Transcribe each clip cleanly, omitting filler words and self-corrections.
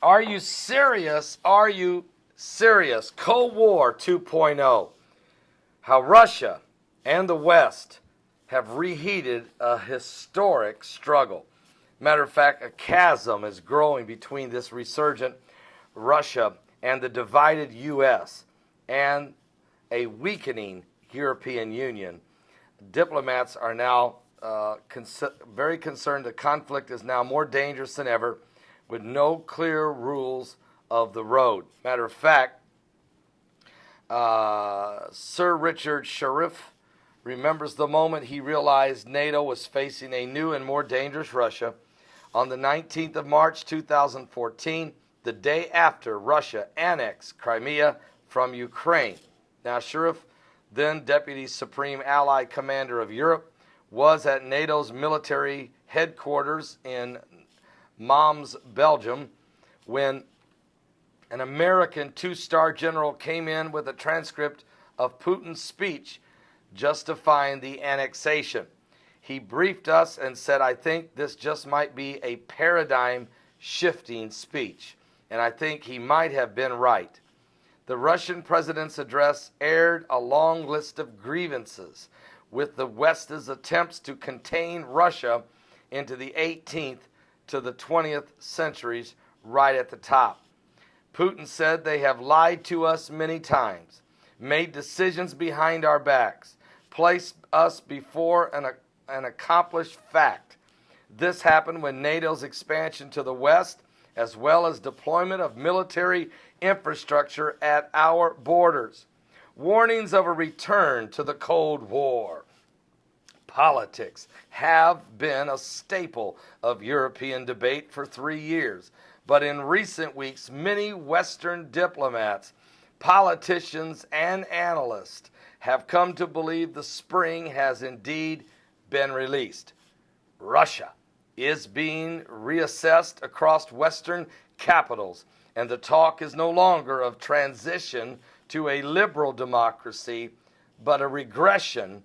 Are you serious? Are you serious? Cold War 2.0. How Russia and the West have reheated a historic struggle. Matter of fact, a chasm is growing between this resurgent Russia and the divided U.S. and a weakening European Union. Diplomats are now very concerned the conflict is now more dangerous than ever with no clear rules of the road. Matter of fact, Sir Richard Sharif remembers the moment he realized NATO was facing a new and more dangerous Russia. On the 19th of March 2014, the day after Russia annexed Crimea from Ukraine. Now, Sharif, then Deputy Supreme Allied Commander of Europe, was at NATO's military headquarters in Mons, Belgium, when an American two-star general came in with a transcript of Putin's speech justifying the annexation. He briefed us and said, I think this just might be a paradigm-shifting speech. And I think he might have been right. The Russian president's address aired a long list of grievances with the West's attempts to contain Russia into the 18th to the 20th centuries right at the top. Putin said they have lied to us many times, made decisions behind our backs, placed us before an accomplished fact. This happened when NATO's expansion to the West, as well as deployment of military infrastructure at our borders. Warnings of a return to the Cold War. Politics have been a staple of European debate for 3 years, but in recent weeks, many Western diplomats, politicians, and analysts have come to believe the spring has indeed been released. Russia is being reassessed across Western capitals, and the talk is no longer of transition to a liberal democracy, but a regression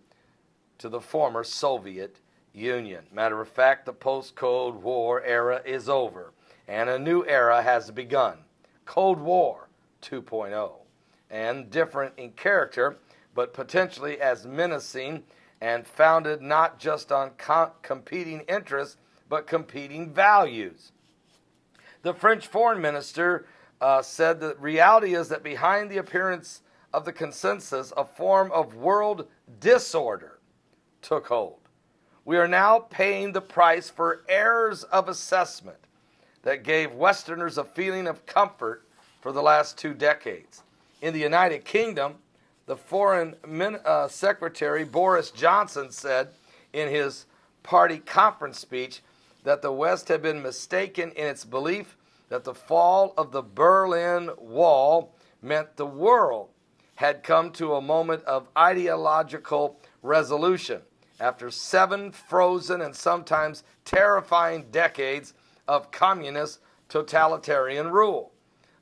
to the former Soviet Union. Matter of fact, the post-Cold War era is over, and a new era has begun. Cold War 2.0, and different in character, but potentially as menacing and founded not just on competing interests, but competing values. The French foreign minister said that reality is that behind the appearance of the consensus, a form of world disorder took hold. We are now paying the price for errors of assessment that gave Westerners a feeling of comfort for the last 2 decades. In the United Kingdom, the Foreign Secretary Boris Johnson said in his party conference speech that the West had been mistaken in its belief that the fall of the Berlin Wall meant the world had come to a moment of ideological resolution after 7 frozen and sometimes terrifying decades of communist totalitarian rule.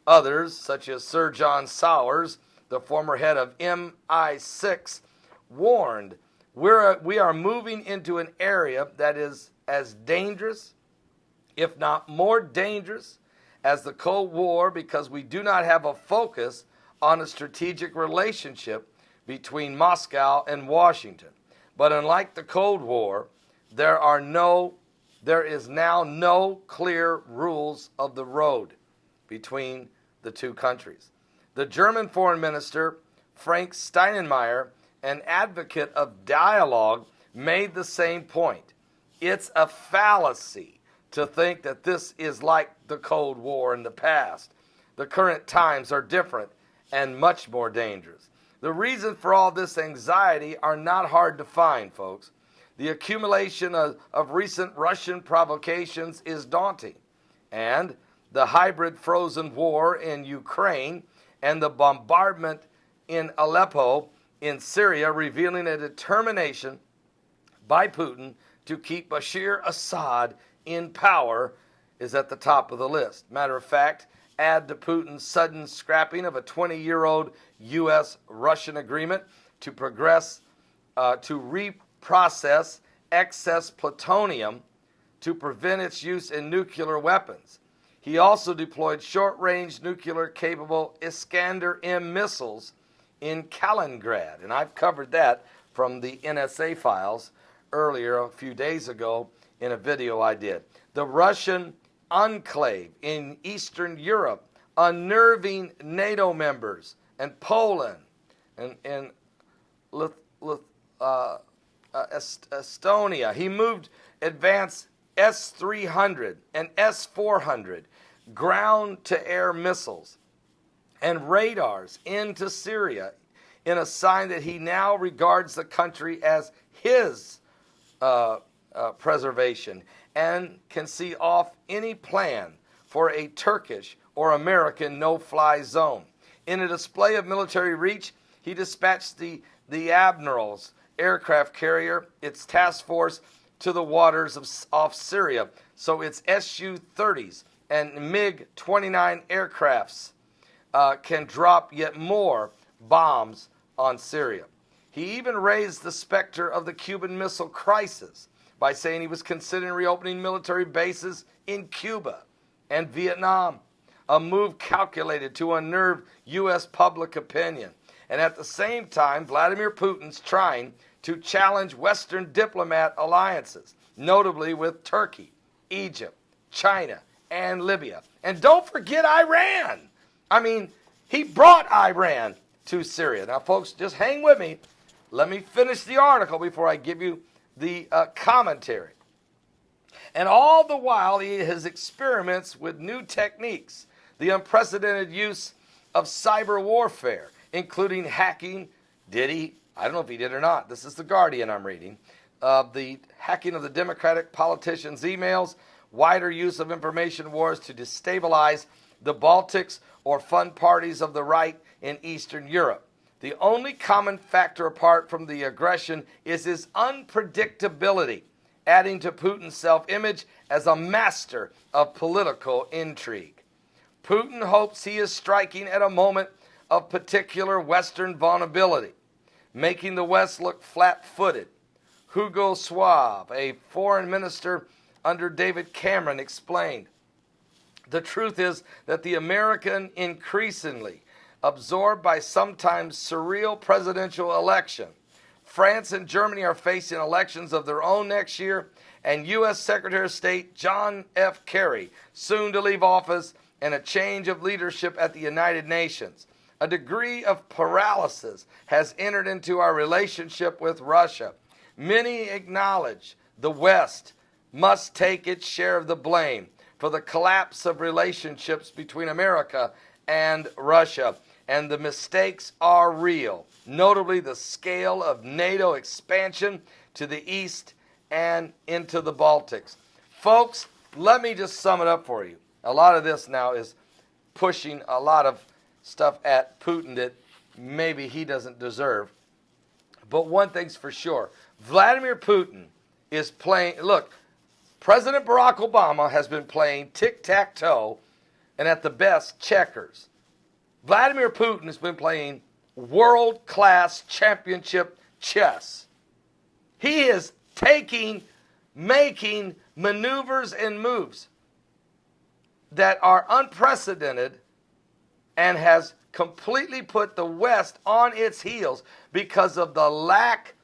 Others, such as Sir John Sowers, the former head of MI6, warned, we are moving into an area that is as dangerous, if not more dangerous, as the Cold War, because we do not have a focus on a strategic relationship between Moscow and Washington. But unlike the Cold War, there is now no clear rules of the road between the two countries. The German foreign minister, Frank Steinmeier, an advocate of dialogue, made the same point. It's a fallacy to think that this is like the Cold War in the past. The current times are different and much more dangerous. The reason for all this anxiety are not hard to find, folks. The accumulation of recent Russian provocations is daunting, and the hybrid frozen war in Ukraine and the bombardment in Aleppo in Syria, revealing a determination by Putin to keep Bashar Assad in power, is at the top of the list. Matter of fact, add to Putin's sudden scrapping of a 20-year-old U.S.-Russian agreement to reprocess excess plutonium to prevent its use in nuclear weapons. He also deployed short-range nuclear-capable Iskander-M missiles in Kaliningrad, and I've covered that from the NSA files earlier a few days ago in a video I did. The Russian enclave in Eastern Europe, unnerving NATO members, and Poland, and Estonia. He moved advanced S-300 and S-400 ground-to-air missiles and radars into Syria in a sign that he now regards the country as his preservation and can see off any plan for a Turkish or American no-fly zone. In a display of military reach, he dispatched the Admiral's aircraft carrier, its task force, to the waters off Syria, so its Su-30s and MiG-29 aircrafts can drop yet more bombs on Syria. He even raised the specter of the Cuban Missile Crisis by saying he was considering reopening military bases in Cuba and Vietnam, a move calculated to unnerve U.S. public opinion. And at the same time, Vladimir Putin's trying to challenge Western diplomat alliances, notably with Turkey, Egypt, China, and Libya. And don't forget Iran. I mean, he brought Iran to Syria. Now, folks, just hang with me. Let me finish the article before I give you the commentary. And all the while, his experiments with new techniques, the unprecedented use of cyber warfare, including hacking. Did he? I don't know if he did or not. This is The Guardian I'm reading. The hacking of the Democratic politicians' emails, wider use of information wars to destabilize the Baltics or fund parties of the right in Eastern Europe. The only common factor apart from the aggression is his unpredictability, adding to Putin's self-image as a master of political intrigue. Putin hopes he is striking at a moment of particular Western vulnerability, making the West look flat-footed. Hugo Suave, a foreign minister under David Cameron, explained, "The truth is that the American increasingly absorbed by sometimes surreal presidential election. France and Germany are facing elections of their own next year, and U.S. Secretary of State John F. Kerry soon to leave office, and a change of leadership at the United Nations. A degree of paralysis has entered into our relationship with Russia. Many acknowledge the West must take its share of the blame for the collapse of relationships between America and Russia, and the mistakes are real, notably the scale of NATO expansion to the east and into the Baltics." Folks, let me just sum it up for you. A lot of this now is pushing a lot of stuff at Putin that maybe he doesn't deserve. But one thing's for sure, Vladimir Putin is playing, look, President Barack Obama has been playing tic-tac-toe and at the best checkers. Vladimir Putin has been playing world-class championship chess. He is making maneuvers and moves that are unprecedented and has completely put the West on its heels because of the lack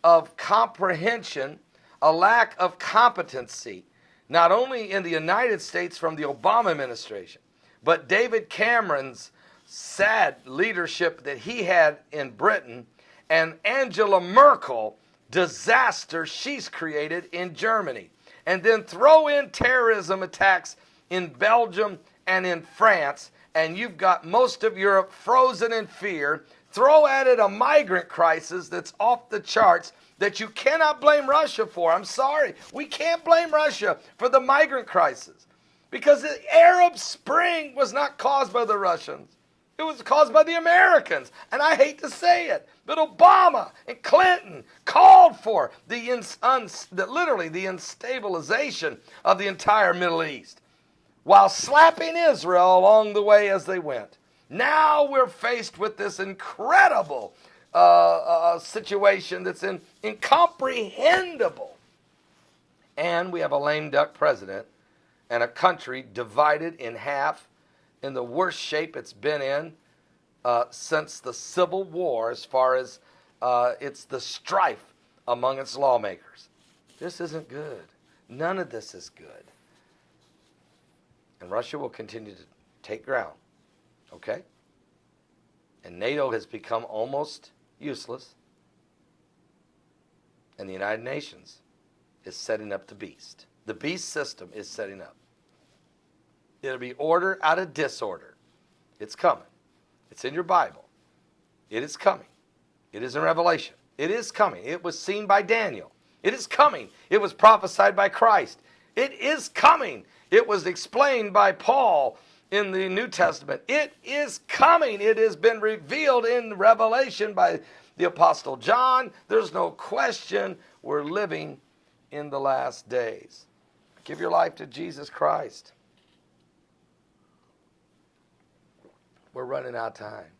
of comprehension, a lack of competency, not only in the United States from the Obama administration, but David Cameron's sad leadership that he had in Britain, and Angela Merkel disaster she's created in Germany. And then throw in terrorism attacks in Belgium and in France, and you've got most of Europe frozen in fear. Throw at it a migrant crisis that's off the charts that you cannot blame Russia for. I'm sorry. We can't blame Russia for the migrant crisis because the Arab Spring was not caused by the Russians. It was caused by the Americans. And I hate to say it, but Obama and Clinton called for literally the instabilization of the entire Middle East while slapping Israel along the way as they went. Now we're faced with this incredible situation that's incomprehensible. And we have a lame duck president and a country divided in half in the worst shape it's been in since the Civil War, as far as it's the strife among its lawmakers. This isn't good. None of this is good. And Russia will continue to take ground. Okay? And NATO has become almost useless. And the United Nations is setting up the beast. The beast system is setting up. It'll be order out of disorder. It's coming. It's in your Bible. It is coming. It is in Revelation. It is coming. It was seen by Daniel. It is coming. It was prophesied by Christ. It is coming. It was explained by Paul in the New Testament. It is coming. It has been revealed in Revelation by the Apostle John. There's no question we're living in the last days. Give your life to Jesus Christ. We're running out of time.